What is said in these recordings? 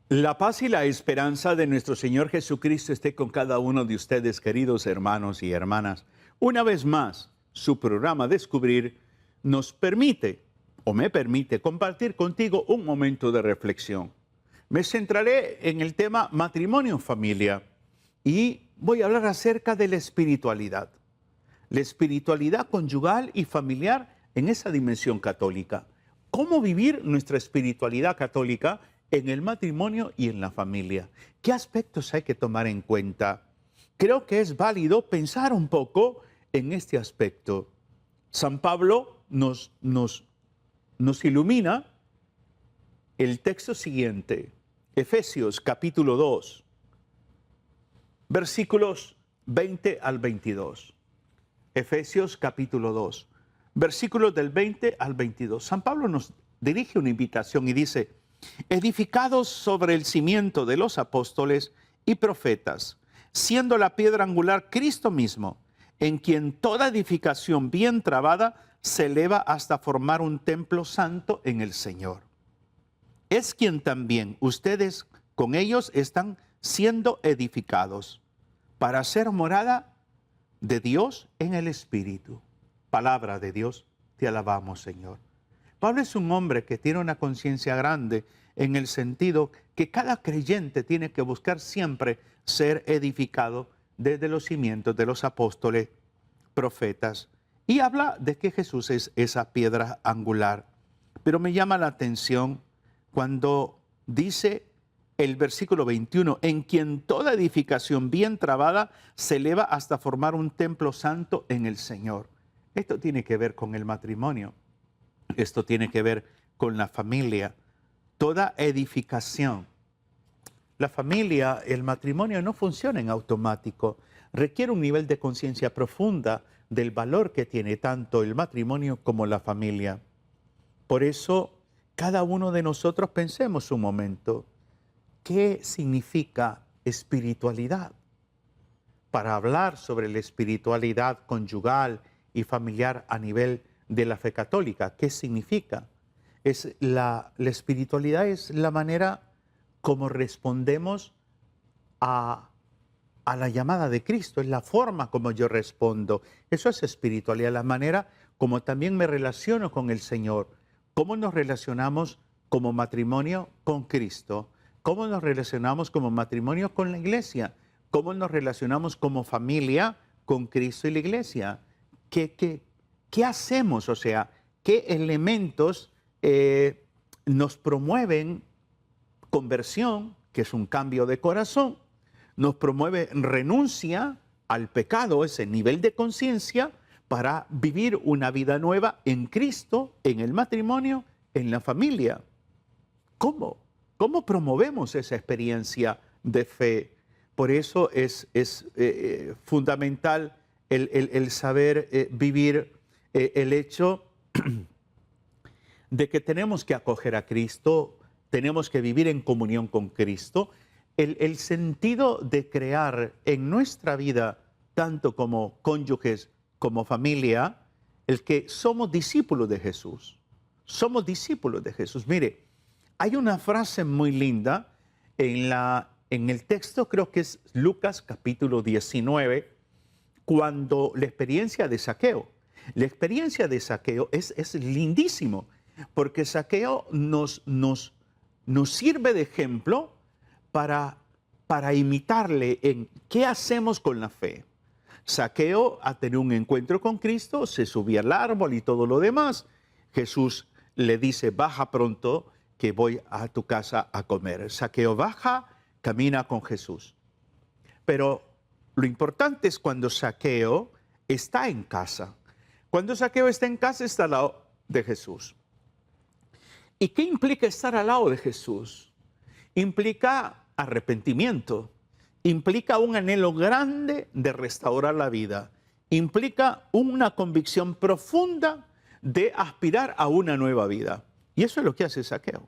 La paz y la esperanza de nuestro Señor Jesucristo esté con cada uno de ustedes, queridos hermanos y hermanas. Una vez más, su programa Descubrir nos permite, o me permite, compartir contigo un momento de reflexión. Me centraré en el tema matrimonio-familia y voy a hablar acerca de la espiritualidad. La espiritualidad conyugal y familiar en esa dimensión católica. ¿Cómo vivir nuestra espiritualidad católica en el matrimonio y en la familia? ¿Qué aspectos hay que tomar en cuenta? Creo que es válido pensar un poco en este aspecto. San Pablo nos ilumina el texto siguiente, Efesios capítulo 2, versículos 20 al 22. Efesios capítulo 2, versículos del 20 al 22. San Pablo nos dirige una invitación y dice: edificados sobre el cimiento de los apóstoles y profetas, siendo la piedra angular Cristo mismo, en quien toda edificación bien trabada se eleva hasta formar un templo santo en el Señor. Es quien también ustedes con ellos están siendo edificados para ser morada de Dios en el Espíritu. Palabra de Dios, te alabamos, Señor. Pablo es un hombre que tiene una conciencia grande en el sentido que cada creyente tiene que buscar siempre ser edificado desde los cimientos de los apóstoles, profetas, y habla de que Jesús es esa piedra angular. Pero me llama la atención cuando dice el versículo 21, en quien toda edificación bien trabada se eleva hasta formar un templo santo en el Señor. Esto tiene que ver con el matrimonio. Esto tiene que ver con la familia. Toda edificación. La familia, el matrimonio no funciona en automático. Requiere un nivel de conciencia profunda del valor que tiene tanto el matrimonio como la familia. Por eso, cada uno de nosotros pensemos un momento, ¿qué significa espiritualidad? Para hablar sobre la espiritualidad conyugal y familiar a nivel de la fe católica, ¿qué significa? La espiritualidad es la manera como respondemos a la llamada de Cristo, es la forma como yo respondo. Eso es espiritualidad, la manera como también me relaciono con el Señor. ¿Cómo nos relacionamos como matrimonio con Cristo? ¿Cómo nos relacionamos como matrimonio con la iglesia? ¿Cómo nos relacionamos como familia con Cristo y la iglesia? ¿Qué hacemos? O sea, ¿qué elementos nos promueven conversión, que es un cambio de corazón? Nos promueve renuncia al pecado, ese nivel de conciencia, para vivir una vida nueva en Cristo, en el matrimonio, en la familia. ¿Cómo? ¿Cómo promovemos esa experiencia de fe? Por eso es fundamental el saber vivir el hecho de que tenemos que acoger a Cristo, tenemos que vivir en comunión con Cristo. El sentido de crear en nuestra vida, tanto como cónyuges como familia, el que somos discípulos de Jesús. Somos discípulos de Jesús. Mire, hay una frase muy linda en el texto, creo que es Lucas capítulo 19, cuando la experiencia de Zaqueo. La experiencia de Zaqueo es lindísimo, porque Zaqueo nos sirve de ejemplo para imitarle en qué hacemos con la fe. Zaqueo ha tenido un encuentro con Cristo, se subía al árbol y todo lo demás. Jesús le dice: baja pronto que voy a tu casa a comer. Zaqueo baja, camina con Jesús. Pero lo importante es cuando Zaqueo está en casa. Cuando Zaqueo está en casa, está al lado de Jesús. ¿Y qué implica estar al lado de Jesús? Implica arrepentimiento, implica un anhelo grande de restaurar la vida, implica una convicción profunda de aspirar a una nueva vida. Y eso es lo que hace Zaqueo.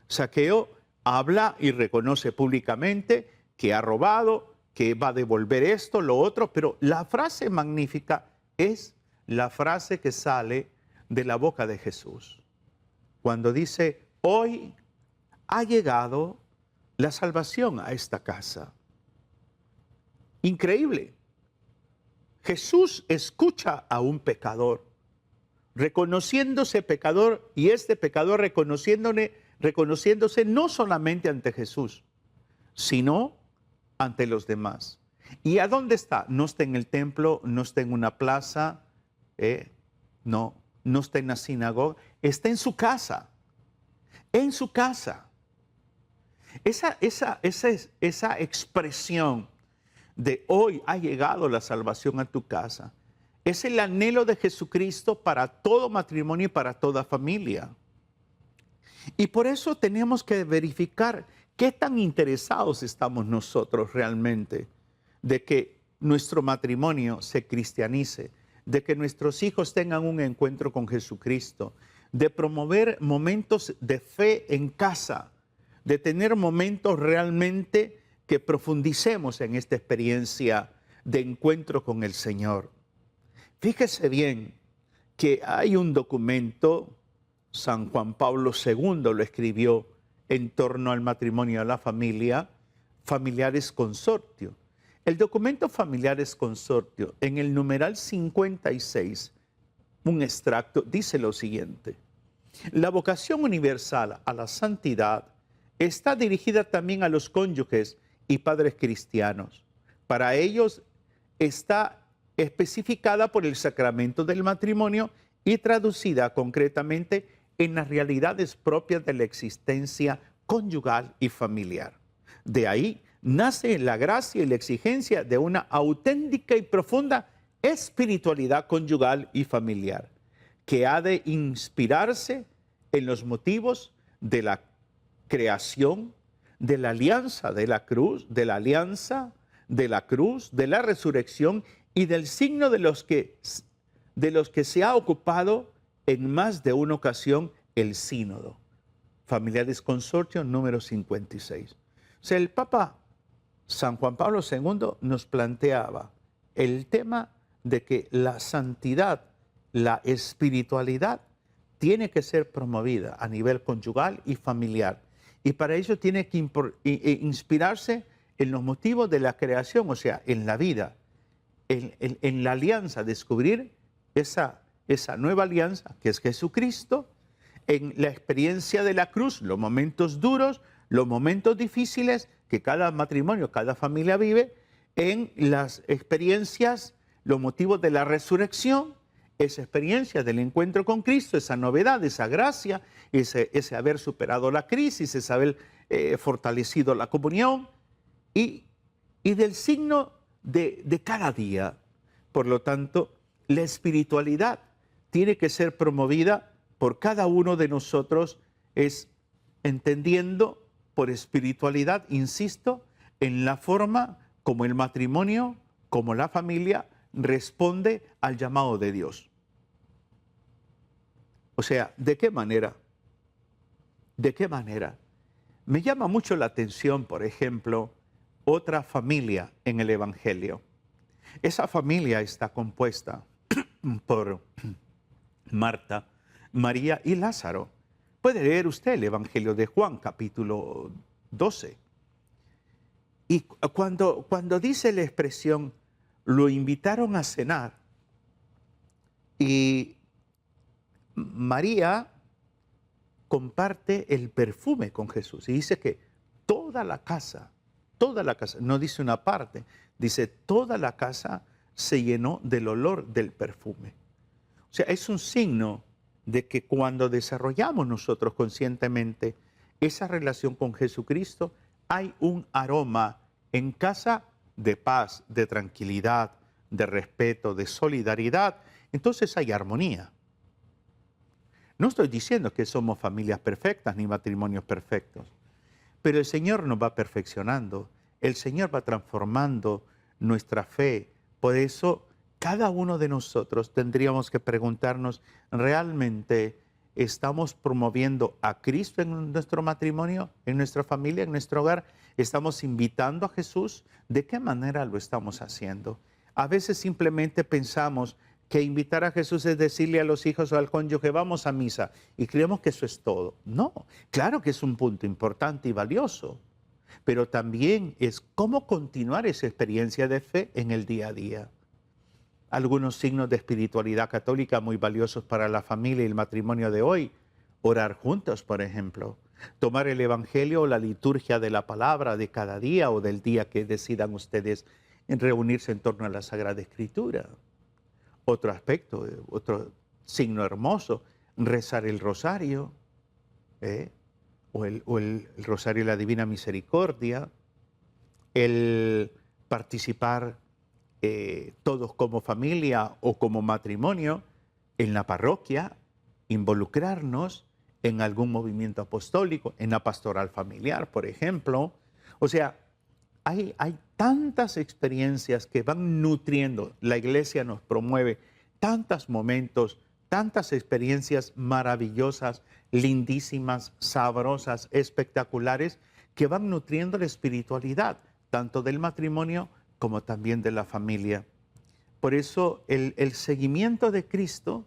Zaqueo habla y reconoce públicamente que ha robado, que va a devolver esto, lo otro, pero la frase magnífica es la frase que sale de la boca de Jesús. Cuando dice: hoy ha llegado la salvación a esta casa. Increíble. Jesús escucha a un pecador, reconociéndose pecador, y este pecador reconociéndose no solamente ante Jesús, sino ante los demás. ¿Y a dónde está? No está en el templo, no está en una plaza, no está en la sinagoga, está en su casa. En su casa. Esa expresión de hoy ha llegado la salvación a tu casa es el anhelo de Jesucristo para todo matrimonio y para toda familia. Y por eso tenemos que verificar qué tan interesados estamos nosotros realmente de que nuestro matrimonio se cristianice, de que nuestros hijos tengan un encuentro con Jesucristo, de promover momentos de fe en casa, de tener momentos realmente que profundicemos en esta experiencia de encuentro con el Señor. Fíjese bien que hay un documento, San Juan Pablo II lo escribió en torno al matrimonio y a la familia, Familiares Consortio. El documento Familiares Consortio, en el numeral 56, un extracto, dice lo siguiente: la vocación universal a la santidad está dirigida también a los cónyuges y padres cristianos. Para ellos está especificada por el sacramento del matrimonio y traducida concretamente en las realidades propias de la existencia conyugal y familiar. De ahí nace la gracia y la exigencia de una auténtica y profunda espiritualidad conyugal y familiar, que ha de inspirarse en los motivos de la creación, de la alianza de la cruz, de la alianza de la cruz, de la resurrección y del signo de los que se ha ocupado en más de una ocasión el sínodo. Familiares Consortio número 56. O sea, el Papa San Juan Pablo II nos planteaba el tema de que la santidad, la espiritualidad, tiene que ser promovida a nivel conyugal y familiar. Y para ello tiene que inspirarse en los motivos de la creación, o sea, en la vida, en la alianza, descubrir esa nueva alianza que es Jesucristo, en la experiencia de la cruz, los momentos duros, los momentos difíciles que cada matrimonio, cada familia vive, en las experiencias, los motivos de la resurrección, esa experiencia del encuentro con Cristo, esa novedad, esa gracia, ese haber superado la crisis, ese haber fortalecido la comunión y del signo de cada día. Por lo tanto, la espiritualidad tiene que ser promovida por cada uno de nosotros, es entendiendo por espiritualidad, insisto, en la forma como el matrimonio, como la familia, responde al llamado de Dios. O sea, ¿de qué manera? ¿De qué manera? Me llama mucho la atención, por ejemplo, otra familia en el Evangelio. Esa familia está compuesta por Marta, María y Lázaro. Puede leer usted el Evangelio de Juan, capítulo 12. Y cuando dice la expresión, lo invitaron a cenar, y María comparte el perfume con Jesús. Y dice que toda la casa, no dice una parte, dice toda la casa se llenó del olor del perfume. O sea, es un signo de que cuando desarrollamos nosotros conscientemente esa relación con Jesucristo, hay un aroma en casa de paz, de tranquilidad, de respeto, de solidaridad. Entonces hay armonía. No estoy diciendo que somos familias perfectas ni matrimonios perfectos, pero el Señor nos va perfeccionando, el Señor va transformando nuestra fe. Por eso, cada uno de nosotros tendríamos que preguntarnos, ¿realmente estamos promoviendo a Cristo en nuestro matrimonio, en nuestra familia, en nuestro hogar? ¿Estamos invitando a Jesús? ¿De qué manera lo estamos haciendo? A veces simplemente pensamos que invitar a Jesús es decirle a los hijos o al cónyuge, vamos a misa, y creemos que eso es todo. No, claro que es un punto importante y valioso, pero también es cómo continuar esa experiencia de fe en el día a día. Algunos signos de espiritualidad católica muy valiosos para la familia y el matrimonio de hoy. Orar juntos, por ejemplo. Tomar el evangelio o la liturgia de la palabra de cada día o del día que decidan ustedes en reunirse en torno a la Sagrada Escritura. Otro aspecto, otro signo hermoso, rezar el rosario, o el rosario de la Divina Misericordia, el participar todos como familia o como matrimonio en la parroquia, involucrarnos en algún movimiento apostólico, en la pastoral familiar, por ejemplo. O sea, hay tantas experiencias que van nutriendo. La iglesia nos promueve tantos momentos, tantas experiencias maravillosas, lindísimas, sabrosas, espectaculares, que van nutriendo la espiritualidad, tanto del matrimonio como también de la familia. Por eso el seguimiento de Cristo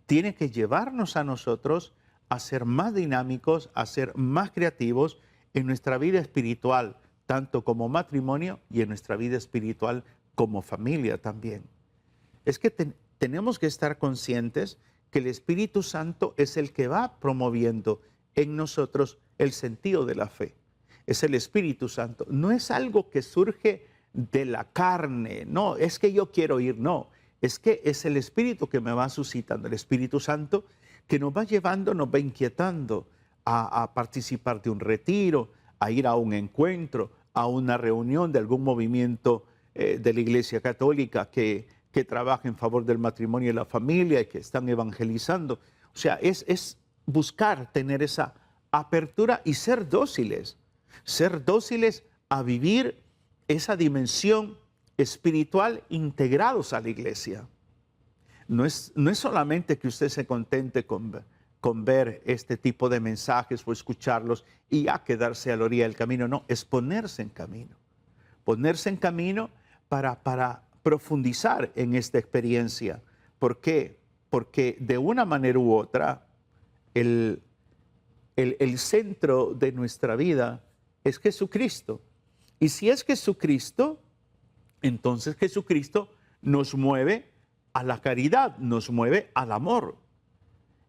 tiene que llevarnos a nosotros a ser más dinámicos, a ser más creativos en nuestra vida espiritual, tanto como matrimonio y en nuestra vida espiritual como familia también. Es que tenemos que estar conscientes que el Espíritu Santo es el que va promoviendo en nosotros el sentido de la fe. Es el Espíritu Santo. No es algo que surge de la carne, no, es que yo quiero ir, no. Es que es el Espíritu que me va suscitando, el Espíritu Santo que nos va llevando, nos va inquietando a participar de un retiro, a ir a un encuentro, a una reunión de algún movimiento de la Iglesia Católica que trabaja en favor del matrimonio y la familia y que están evangelizando. O sea, es buscar tener esa apertura y ser dóciles a vivir esa dimensión espiritual integrados a la iglesia. No es solamente que usted se contente con ver este tipo de mensajes o escucharlos y ya quedarse a la orilla del camino. No, es ponerse en camino. Ponerse en camino para profundizar en esta experiencia. ¿Por qué? Porque de una manera u otra, el centro de nuestra vida es Jesucristo. Y si es Jesucristo, entonces Jesucristo nos mueve a la caridad, nos mueve al amor.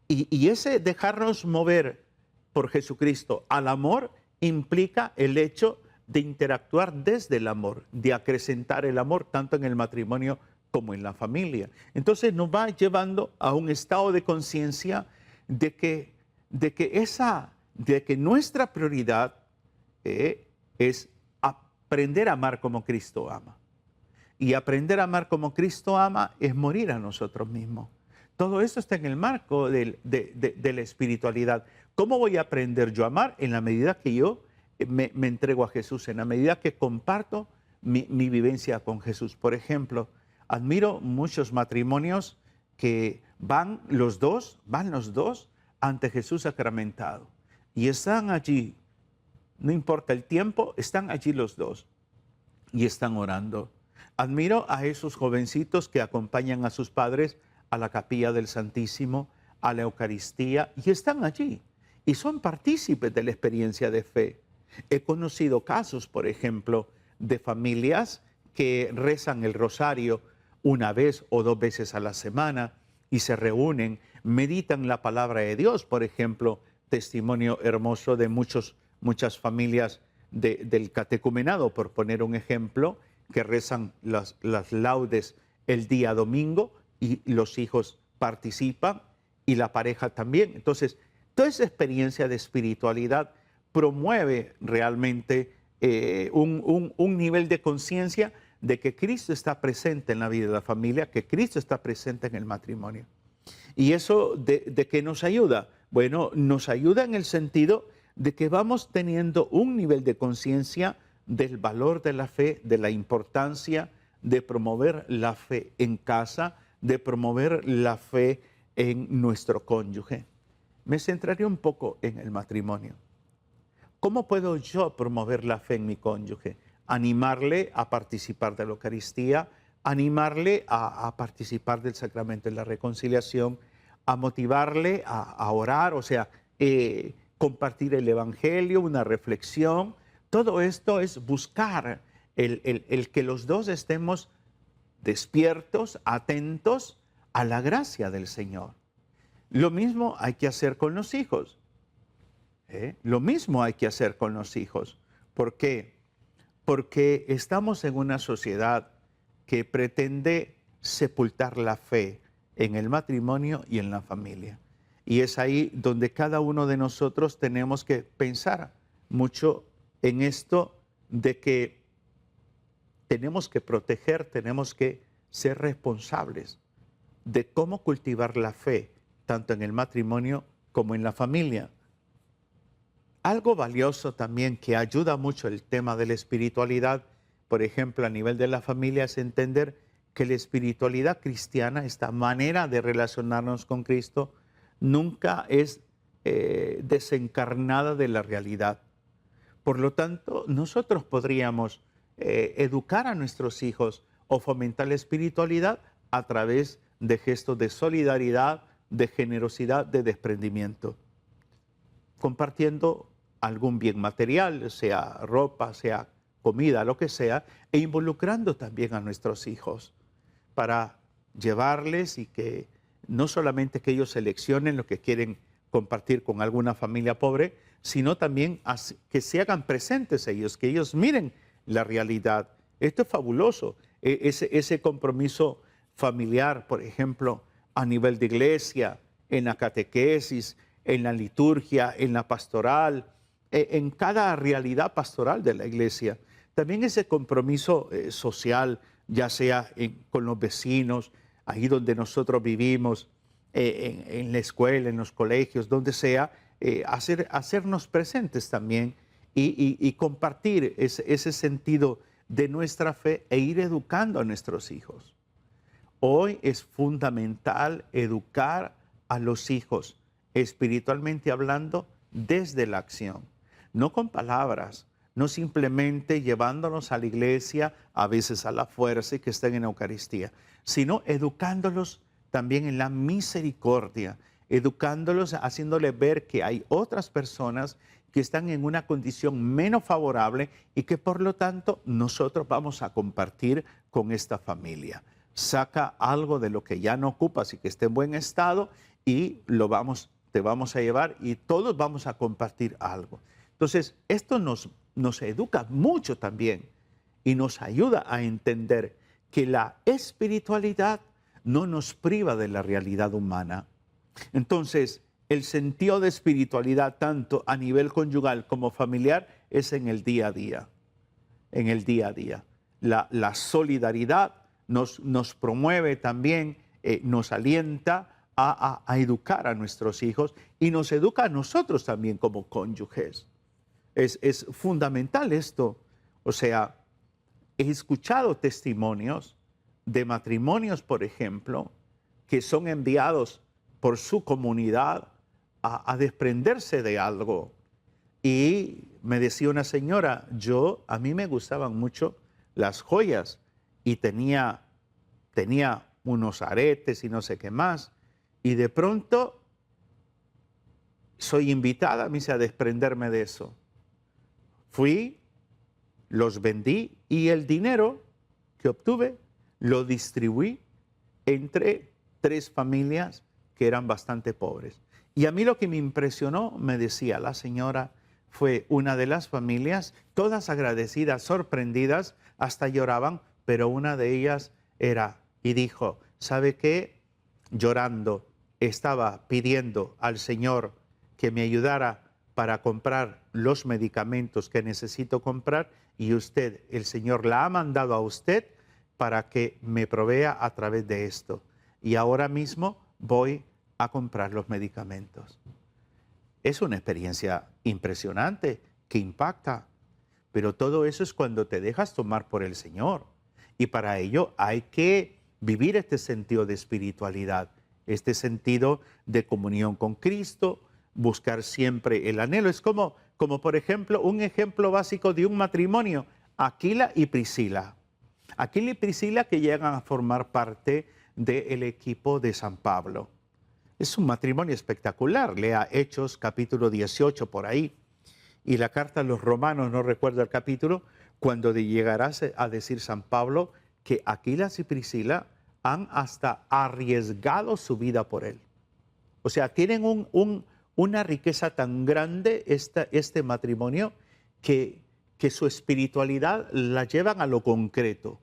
Y ese dejarnos mover por Jesucristo al amor implica el hecho de interactuar desde el amor, de acrecentar el amor tanto en el matrimonio como en la familia. Entonces nos va llevando a un estado de conciencia de que nuestra prioridad es aprender a amar como Cristo ama. Y aprender a amar como Cristo ama es morir a nosotros mismos. Todo eso está en el marco de la espiritualidad. ¿Cómo voy a aprender yo a amar? En la medida que yo me entrego a Jesús, en la medida que comparto mi vivencia con Jesús. Por ejemplo, admiro muchos matrimonios que van los dos ante Jesús sacramentado. Y están allí, no importa el tiempo, están allí los dos y están orando. Admiro a esos jovencitos que acompañan a sus padres a la capilla del Santísimo, a la Eucaristía, y están allí y son partícipes de la experiencia de fe. He conocido casos, por ejemplo, de familias que rezan el rosario una vez o dos veces a la semana y se reúnen, meditan la palabra de Dios, por ejemplo, testimonio hermoso de muchas familias del catecumenado, por poner un ejemplo, que rezan las laudes el día domingo y los hijos participan y la pareja también. Entonces, toda esa experiencia de espiritualidad promueve realmente un nivel de conciencia de que Cristo está presente en la vida de la familia, que Cristo está presente en el matrimonio. ¿Y eso de qué nos ayuda? Bueno, nos ayuda en el sentido de que vamos teniendo un nivel de conciencia del valor de la fe, de la importancia de promover la fe en casa, de promover la fe en nuestro cónyuge. Me centraré un poco en el matrimonio. ¿Cómo puedo yo promover la fe en mi cónyuge? Animarle a participar de la Eucaristía, animarle a participar del sacramento de la reconciliación, a motivarle a orar, o sea, compartir el Evangelio, una reflexión. todo esto es buscar el que los dos estemos despiertos, atentos a la gracia del Señor. Lo mismo hay que hacer con los hijos. Lo mismo hay que hacer con los hijos. ¿Por qué? Porque estamos en una sociedad que pretende sepultar la fe en el matrimonio y en la familia. Y es ahí donde cada uno de nosotros tenemos que pensar mucho en esto de que tenemos que proteger, tenemos que ser responsables de cómo cultivar la fe, tanto en el matrimonio como en la familia. Algo valioso también que ayuda mucho el tema de la espiritualidad, por ejemplo, a nivel de la familia, es entender que la espiritualidad cristiana, esta manera de relacionarnos con Cristo, nunca es desencarnada de la realidad. Por lo tanto, nosotros podríamos educar a nuestros hijos o fomentar la espiritualidad a través de gestos de solidaridad, de generosidad, de desprendimiento, compartiendo algún bien material, sea ropa, sea comida, lo que sea, e involucrando también a nuestros hijos para llevarles y que no solamente que ellos seleccionen lo que quieren compartir con alguna familia pobre, sino también que se hagan presentes ellos, que ellos miren la realidad. Esto es fabuloso, ese compromiso familiar, por ejemplo, a nivel de iglesia, en la catequesis, en la liturgia, en la pastoral, en cada realidad pastoral de la iglesia. También ese compromiso social, ya sea con los vecinos, ahí donde nosotros vivimos, en la escuela, en los colegios, donde sea, hacernos presentes también y compartir ese sentido de nuestra fe e ir educando a nuestros hijos. Hoy es fundamental educar a los hijos, espiritualmente hablando, desde la acción, no con palabras, no simplemente llevándolos a la iglesia, a veces a la fuerza y que estén en la Eucaristía, sino educándolos también en la misericordia, educándolos, haciéndoles ver que hay otras personas que están en una condición menos favorable y que por lo tanto nosotros vamos a compartir con esta familia. Saca algo de lo que ya no ocupas y que esté en buen estado y te vamos a llevar y todos vamos a compartir algo. Entonces, esto nos educa mucho también y nos ayuda a entender que la espiritualidad no nos priva de la realidad humana. Entonces, el sentido de espiritualidad, tanto a nivel conyugal como familiar, es en el día a día. En el día a día. La solidaridad nos promueve también, nos alienta a educar a nuestros hijos y nos educa a nosotros también como cónyuges. Es fundamental esto. O sea, he escuchado testimonios de matrimonios, por ejemplo, que son enviados por su comunidad a desprenderse de algo. Y me decía una señora, a mí me gustaban mucho las joyas y tenía unos aretes y no sé qué más. Y de pronto soy invitada, me dice, a desprenderme de eso. Fui, los vendí y el dinero que obtuve lo distribuí entre 3 familias que eran bastante pobres. Y a mí lo que me impresionó, me decía la señora, fue una de las familias, todas agradecidas, sorprendidas, hasta lloraban, pero una de ellas dijo, ¿sabe qué? Llorando, estaba pidiendo al Señor que me ayudara para comprar los medicamentos que necesito comprar y el Señor la ha mandado a usted para que me provea a través de esto. Y ahora mismo voy a comprar los medicamentos. Es una experiencia impresionante que impacta, pero todo eso es cuando te dejas tomar por el Señor. Y para ello hay que vivir este sentido de espiritualidad, este sentido de comunión con Cristo, buscar siempre el anhelo. Es como por ejemplo, un ejemplo básico de un matrimonio, Aquila y Priscila. Aquila y Priscila que llegan a formar parte del equipo de San Pablo. Es un matrimonio espectacular, lea Hechos capítulo 18 por ahí. Y la carta a los romanos, no recuerdo el capítulo, cuando llegará a decir San Pablo que Aquilas y Priscila han hasta arriesgado su vida por él. O sea, tienen una riqueza tan grande este matrimonio que su espiritualidad la llevan a lo concreto.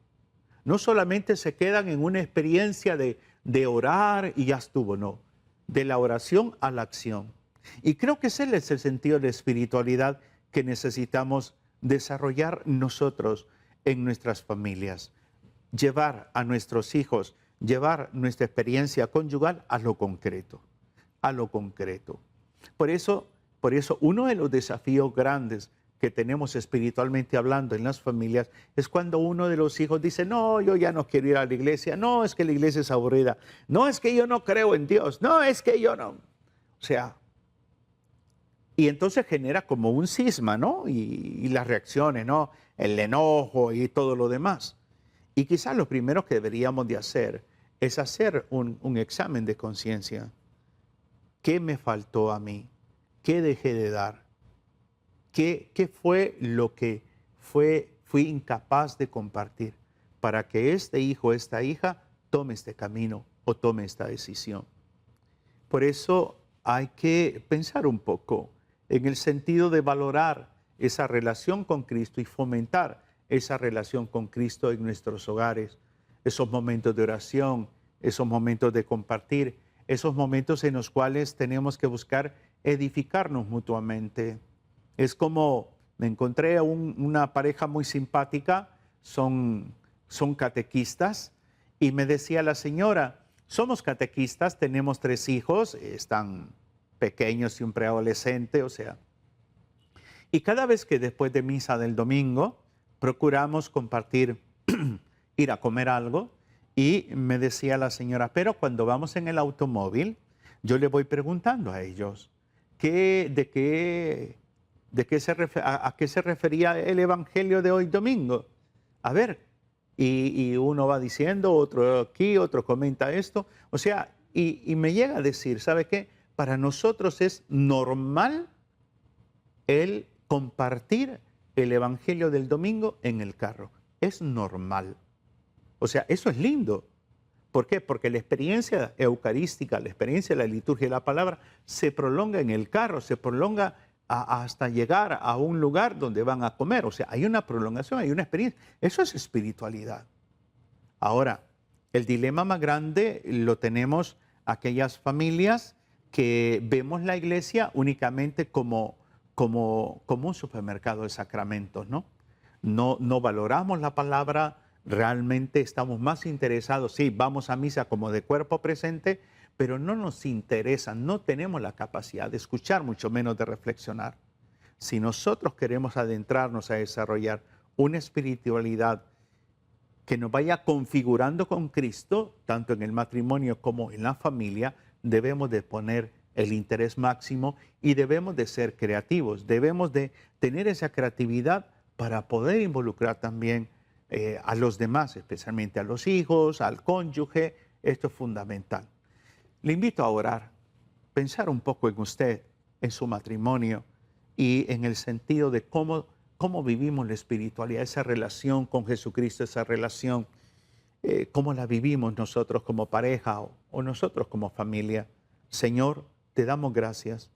No solamente se quedan en una experiencia de orar y ya estuvo, no. De la oración a la acción. Y creo que ese es el sentido de espiritualidad que necesitamos desarrollar nosotros en nuestras familias. Llevar a nuestros hijos, llevar nuestra experiencia conyugal a lo concreto. A lo concreto. Por eso uno de los desafíos grandes que tenemos espiritualmente hablando en las familias es cuando uno de los hijos dice, no, yo ya no quiero ir a la iglesia, no, es que la iglesia es aburrida, no, es que yo no creo en Dios, no, es que yo no. O sea, y entonces genera como un cisma, ¿no? Y las reacciones, ¿no? El enojo y todo lo demás. Y quizás lo primero que deberíamos de hacer es hacer un examen de conciencia. ¿Qué me faltó a mí? ¿Qué dejé de dar? ¿Qué fue lo que fui incapaz de compartir para que este hijo o esta hija tome este camino o tome esta decisión? Por eso hay que pensar un poco en el sentido de valorar esa relación con Cristo y fomentar esa relación con Cristo en nuestros hogares, esos momentos de oración, esos momentos de compartir, esos momentos en los cuales tenemos que buscar edificarnos mutuamente. Es como me encontré a una pareja muy simpática, son catequistas, y me decía la señora, somos catequistas, tenemos 3 hijos, están pequeños y un preadolescente, o sea. Y cada vez que después de misa del domingo procuramos compartir, ir a comer algo, y me decía la señora, pero cuando vamos en el automóvil, yo le voy preguntando a ellos, ¿a qué se refería el evangelio de hoy domingo? A ver, y uno va diciendo, otro aquí, otro comenta esto, o sea, y me llega a decir, ¿sabe qué? Para nosotros es normal el compartir el evangelio del domingo en el carro. Es normal. O sea, eso es lindo. ¿Por qué? Porque la experiencia eucarística, la experiencia de la liturgia de la palabra se prolonga en el carro, se prolonga hasta llegar a un lugar donde van a comer. O sea, hay una prolongación, hay una experiencia. Eso es espiritualidad. Ahora, el dilema más grande lo tenemos aquellas familias que vemos la iglesia únicamente como un supermercado de sacramentos, ¿no? No valoramos la palabra, realmente estamos más interesados, sí, vamos a misa como de cuerpo presente, pero no nos interesa, no tenemos la capacidad de escuchar, mucho menos de reflexionar. Si nosotros queremos adentrarnos a desarrollar una espiritualidad que nos vaya configurando con Cristo, tanto en el matrimonio como en la familia, debemos de poner el interés máximo y debemos de ser creativos, debemos de tener esa creatividad para poder involucrar también a los demás, especialmente a los hijos, al cónyuge. Esto es fundamental. Le invito a orar, pensar un poco en usted, en su matrimonio y en el sentido de cómo vivimos la espiritualidad, esa relación con Jesucristo, esa relación, cómo la vivimos nosotros como pareja o nosotros como familia. Señor, te damos gracias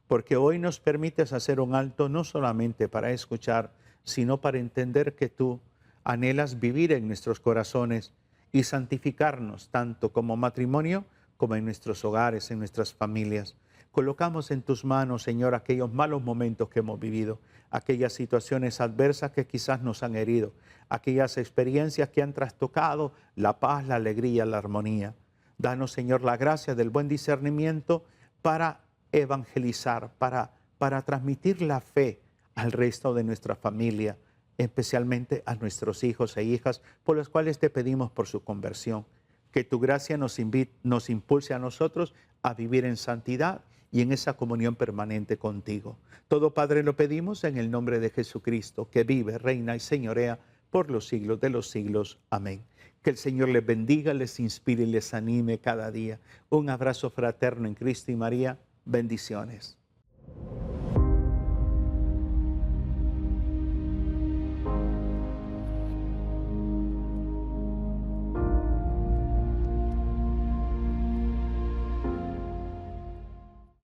porque hoy nos permites hacer un alto no solamente para escuchar, sino para entender que tú anhelas vivir en nuestros corazones y santificarnos tanto como matrimonio como en nuestros hogares, en nuestras familias. Colocamos en tus manos, Señor, aquellos malos momentos que hemos vivido, aquellas situaciones adversas que quizás nos han herido, aquellas experiencias que han trastocado la paz, la alegría, la armonía. Danos, Señor, la gracia del buen discernimiento para evangelizar, para transmitir la fe al resto de nuestra familia, especialmente a nuestros hijos e hijas, por los cuales te pedimos por su conversión. Que tu gracia nos impulse a nosotros a vivir en santidad y en esa comunión permanente contigo. Todo, Padre, lo pedimos en el nombre de Jesucristo, que vive, reina y señorea por los siglos de los siglos. Amén. Que el Señor les bendiga, les inspire y les anime cada día. Un abrazo fraterno en Cristo y María. Bendiciones.